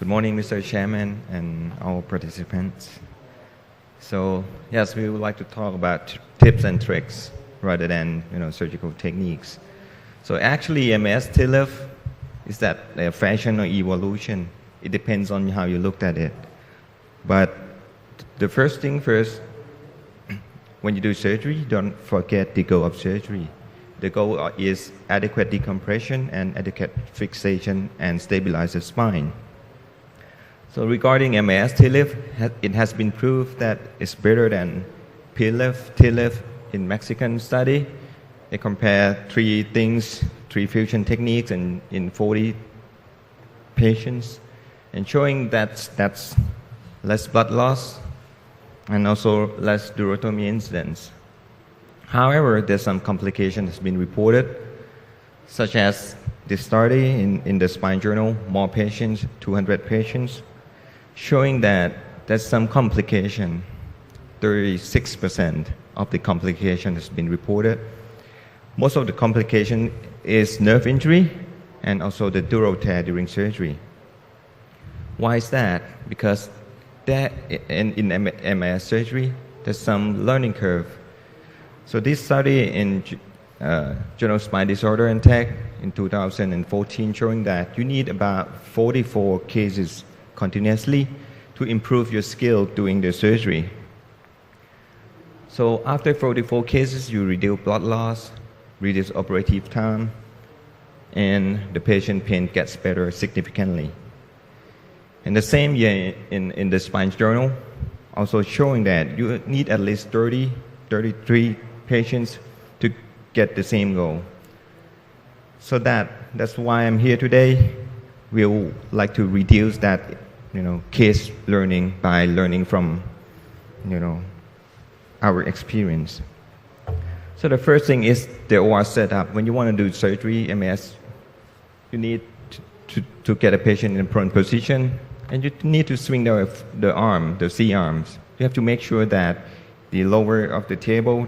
Good morning, Mr. Chairman and all participants. So, yes, we would like to talk about tips and tricks rather than surgical techniques. So actually, MIS TLIF, is that a fashion or evolution? It depends on how you looked at it. But the first thing first, when you do surgery, don't forget the goal of surgery. The goal is adequate decompression and adequate fixation and stabilize the spine. So regarding MIS TLIF, it has been proved that it's better than PLIF, TLIF in Mexican study. They compare three fusion techniques in 40 patients, and showing that's less blood loss and also less durotomy incidence. However, there's some complications that's been reported, such as this study in the Spine Journal, more patients, 200 patients, showing that there's some complication. 36% of the complication has been reported. Most of the complication is nerve injury and also the dural tear during surgery. Why is that? Because in MIS surgery, there's some learning curve. So this study in Journal of Spine Disorder and Tech in 2014 showing that you need about 44 cases continuously to improve your skill doing the surgery. So after 44 cases, you reduce blood loss, reduce operative time, and the patient pain gets better significantly. And the same year in the Spine Journal, also showing that you need at least 33 patients to get the same goal. So that's why I'm here today. We would like to reduce that case learning by learning from our experience. So the first thing is the OR setup. When you want to do surgery, MIS, you need to get a patient in prone position, and you need to swing the C-arms. You have to make sure that the lower of the table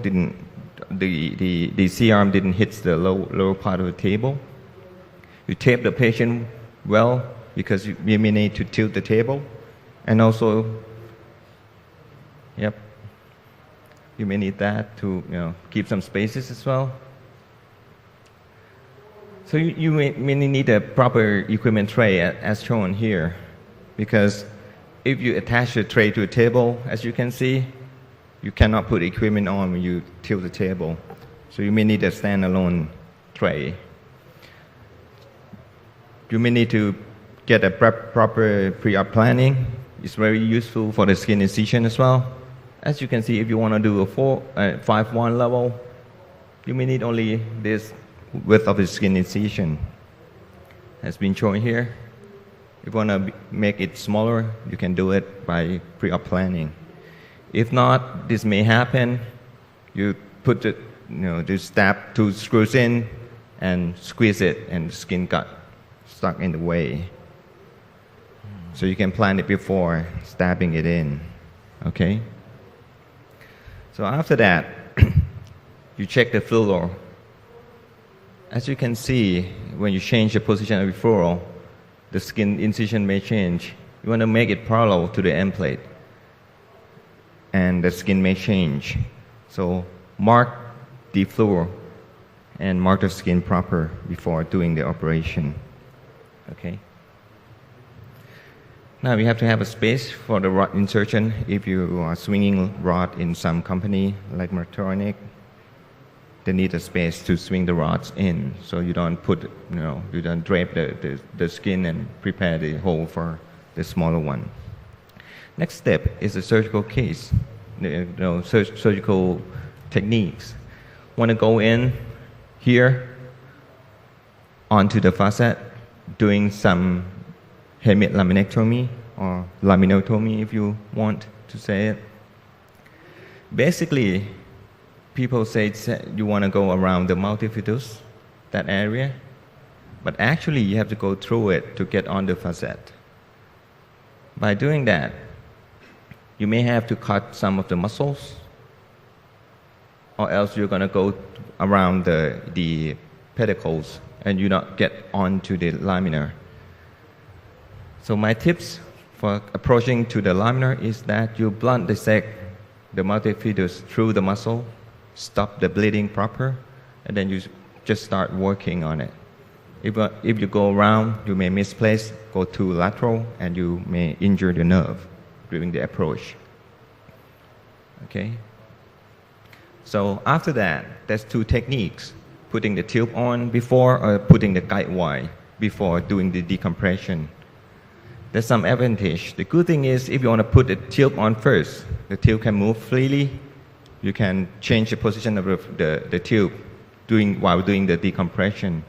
the C-arm didn't hit the lower part of the table. You tape the patient well, because you may need to tilt the table, and also, you may need that to keep some spaces as well. So you may need a proper equipment tray as shown here, because if you attach the tray to a table, as you can see, you cannot put equipment on when you tilt the table. So you may need a standalone tray. You may need to get a proper pre-op planning. It's very useful for the skin incision as well. As you can see, if you want to do a 5-1 level, you may need only this width of the skin incision, has been shown here. If you want to make it smaller, you can do it by pre-op planning. If not, this may happen. You put stab 2 screws in and squeeze it, and the skin got stuck in the way. So you can plan it before stabbing it in, okay? So after that, you check the fluoro. As you can see, when you change the position of the fluoro, the skin incision may change. You want to make it parallel to the end plate, and the skin may change. So mark the fluoro and mark the skin proper before doing the operation, okay? Now we have to have a space for the rod insertion. If you are swinging rod in some company like Medtronic, they need a space to swing the rods in, so you don't you don't drape the skin and prepare the hole for the smaller one. Next step is the surgical case, surgical techniques. Want to go in here onto the facet, doing some hemilaminectomy or laminotomy if you want to say it. Basically, people say you want to go around the multifidus, that area, but actually you have to go through it to get on the facet. By doing that, you may have to cut some of the muscles, or else you're going to go around the pedicles and you not get onto the laminar. So my tips for approaching to the laminar is that you blunt dissect the multifidus through the muscle, stop the bleeding proper, and then you just start working on it. If you go around, you may misplace, go too lateral, and you may injure the nerve during the approach. Okay? So after that, there's two techniques: putting the tube on before or putting the guide wire before doing the decompression. There's some advantage. The good thing is if you want to put the tube on first, the tube can move freely. You can change the position of the tube while doing the decompression.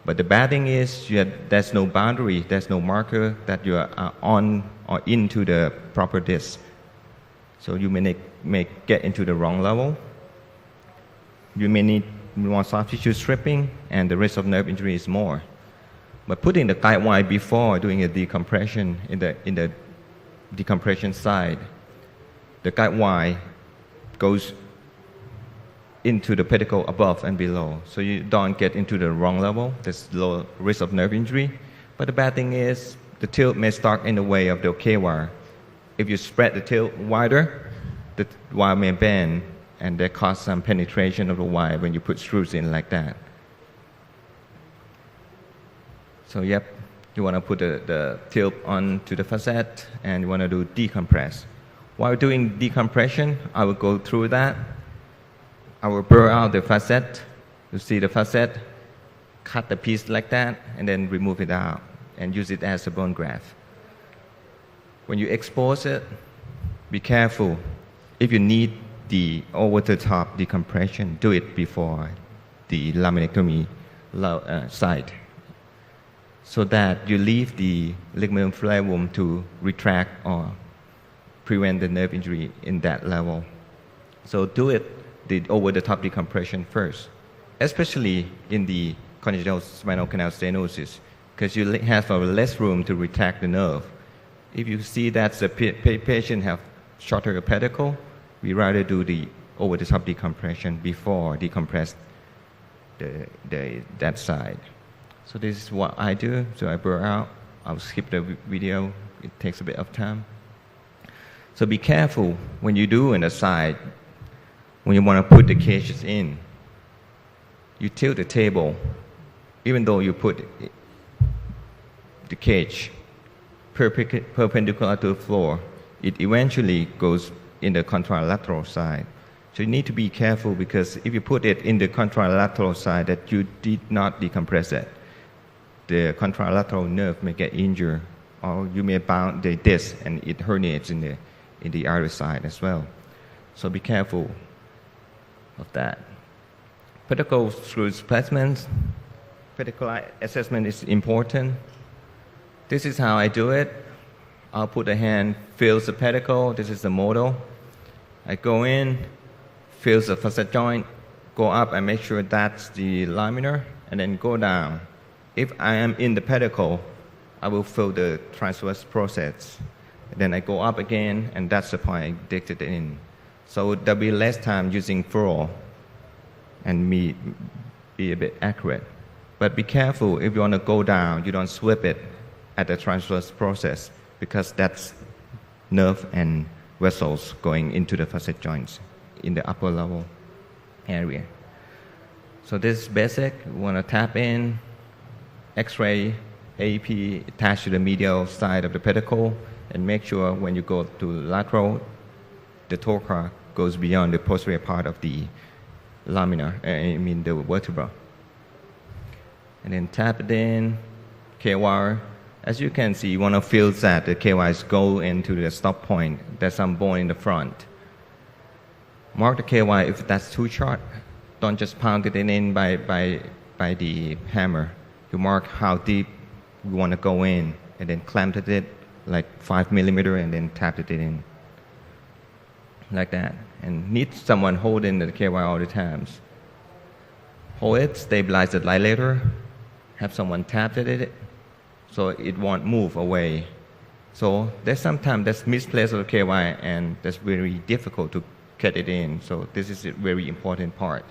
But the bad thing is there's no boundary, there's no marker that you are on or into the proper disc. So you may get into the wrong level. You may need more soft tissue stripping, and the risk of nerve injury is more. But putting the guide wire before doing a decompression in the decompression side, the guide wire goes into the pedicle above and below, so you don't get into the wrong level. There's low risk of nerve injury. But the bad thing is the tilt may start in the way of the K-wire. If you spread the tilt wider, the wire may bend, and that cause some penetration of the wire when you put screws in like that. So yep, you want to put the tilt onto the facet, and you want to do decompress. While doing decompression, I will go through that. I will burr out the facet. You see the facet, cut the piece like that, and then remove it out and use it as a bone graft. When you expose it, be careful. If you need the over-the-top decompression, do it before the laminectomy site, so that you leave the ligament flavum to retract or prevent the nerve injury in that level. So do it the over-the-top decompression first, especially in the congenital spinal canal stenosis, because you have less room to retract the nerve. If you see that the patient have shorter pedicle, we rather do the over-the-top decompression before decompress that side. So this is what I do. So I burr out. I'll skip the video. It takes a bit of time. So be careful when you do on the side. When you want to put the cages in, you tilt the table. Even though you put the cage perpendicular to the floor, it eventually goes in the contralateral side. So you need to be careful, because if you put it in the contralateral side that you did not decompress it, the contralateral nerve may get injured, or you may bound the disc and it herniates in the other side as well. So be careful of that. Pedicle screw placements. Pedicle assessment is important. This is how I do it. I'll put a hand, feels the pedicle. This is the model. I go in, feels the facet joint, go up and make sure that's the laminar, and then go down. If I am in the pedicle, I will feel the transverse process. Then I go up again, and that's the point I digged it in. So there'll be less time using furrow and be a bit accurate. But be careful, if you want to go down, you don't sweep it at the transverse process, because that's nerve and vessels going into the facet joints in the upper level area. So this is basic. You want to tap in, X-ray, AEP attached to the medial side of the pedicle, and make sure when you go to lateral, the torque goes beyond the posterior part of the laminar, the vertebra. And then tap it in, K-wire. As you can see, you want to feel that the K-wires go into the stop point. There's some bone in the front. Mark the K-wire if that's too short. Don't just pound it in by the hammer. You mark how deep you want to go in, and then clamp it like 5 millimeter, and then tap it in like that. And need someone holding the K-wire all the times. Hold it, stabilize the dilator, have someone tap it, so it won't move away. So there's sometimes there's misplaced of the K-wire, and that's very difficult to get it in. So this is a very important part.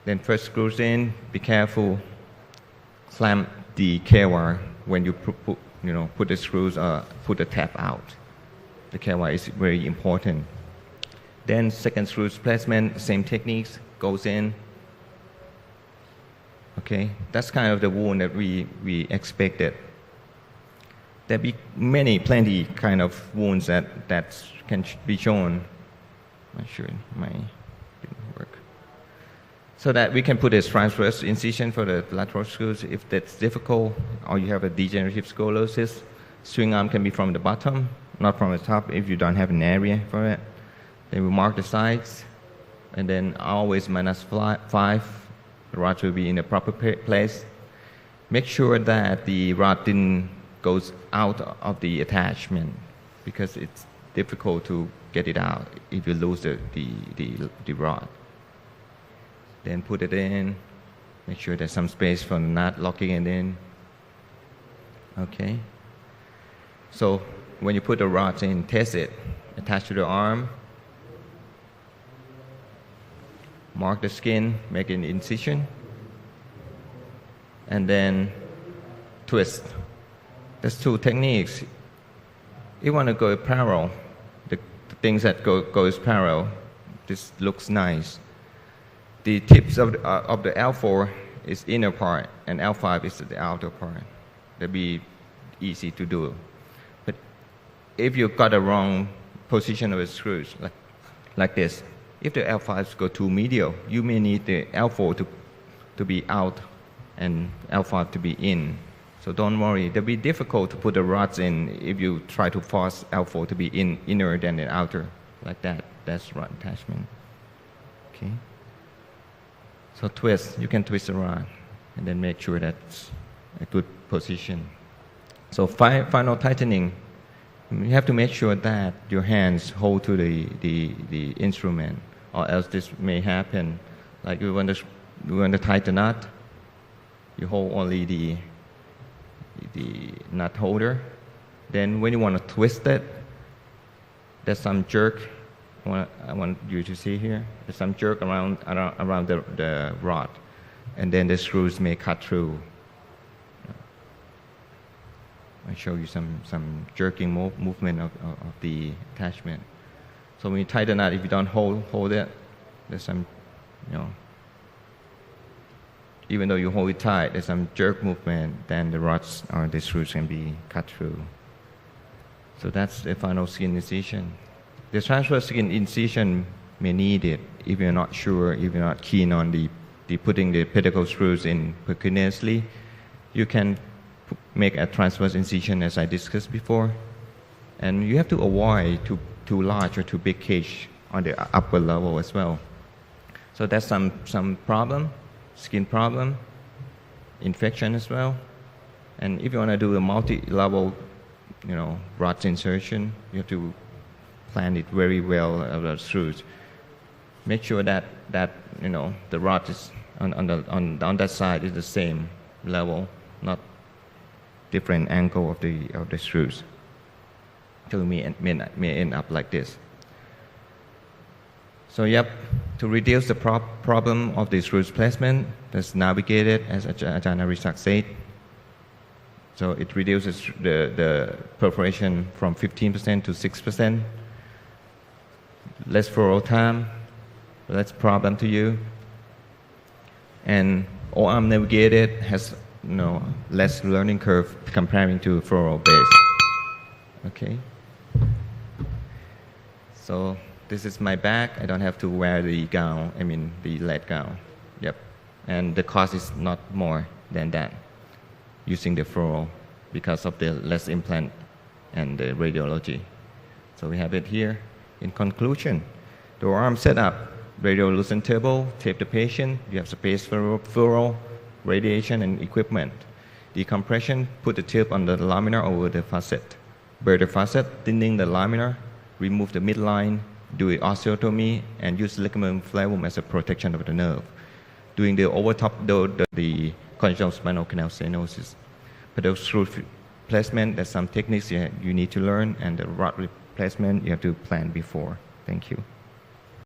Then first screws in, be careful, clamp the K-wire when you put the screws or put the tab out. The care wire is very important. Then second screws placement, same techniques, goes in. Okay, that's kind of the wound that we expected. There be plenty kind of wounds that can be shown. I'm not sure my didn't work. So that we can put a transverse incision for the lateral screws if that's difficult, or you have a degenerative scoliosis. Swing arm can be from the bottom, not from the top if you don't have an area for it. Then we mark the sides, and then always -5. The rod will be in the proper place. Make sure that the rod didn't goes out of the attachment, because it's difficult to get it out if you lose the rod. Then put it in. Make sure there's some space for the nut, locking it in. Okay. So when you put the rods in, test it. Attach to the arm. Mark the skin, make an incision, and then twist. There's two techniques. You want to go parallel. The things that goes parallel, this looks nice. The tips of the L4 is inner part, and L5 is the outer part. That'd be easy to do. But if you got the wrong position of the screws, like this, if the L5s go too medial, you may need the L4 to be out and L5 to be in. So don't worry, it'll be difficult to put the rods in if you try to force L4 to be inner than the outer, like that. That's rod attachment. Okay. So twist, you can twist the rod and then make sure that's a good position. So final tightening, you have to make sure that your hands hold to the instrument, or else this may happen. Like you want to tighten the nut, you hold only the nut holder. Then when you want to twist it, there's some jerk. I want you to see here. There's some jerk around the rod, and then the screws may cut through. I'll show you some jerking movement of the attachment. So when you tighten the nut, if you don't hold it, there's some, even though you hold it tight, there's some jerk movement, then the rods or the screws can be cut through. So that's the final skin incision. The transverse skin incision may need it if you're not sure, if you're not keen on the putting the pedicle screws in percutaneously. You can make a transverse incision, as I discussed before, and you have to avoid too large or too big cage on the upper level as well. So that's some problem, skin problem, infection as well. And if you want to do a multi-level, rods insertion, you have to plan it very well of the screws. Make sure that the rod is on that side is the same level, not different angle of the screws. So it may end up like this. So to reduce the problem of the screws placement, let's navigate it as Ajahn Arisak said. So it reduces the perforation from 15% to 6%. Less furrow time, less problem to you. And O-arm navigated has less learning curve comparing to furrow base. Okay. So this is my back. I don't have to wear the gown, the lead gown. Yep. And the cost is not more than that using the furrow because of the less implant and the radiology. So we have it here. In conclusion, the arm setup, radiolucent table, tape the patient, you have space for furrow, radiation, and equipment. Decompression, put the tip on the laminar over the facet. Burr the facet, thinning the laminar, remove the midline, do an osteotomy, and use ligament flavum as a protection of the nerve. Doing the overtop, the congenital spinal canal stenosis. Pedal screw placement, there's some techniques you need to learn, and the rod replacement you have to plan before. Thank you.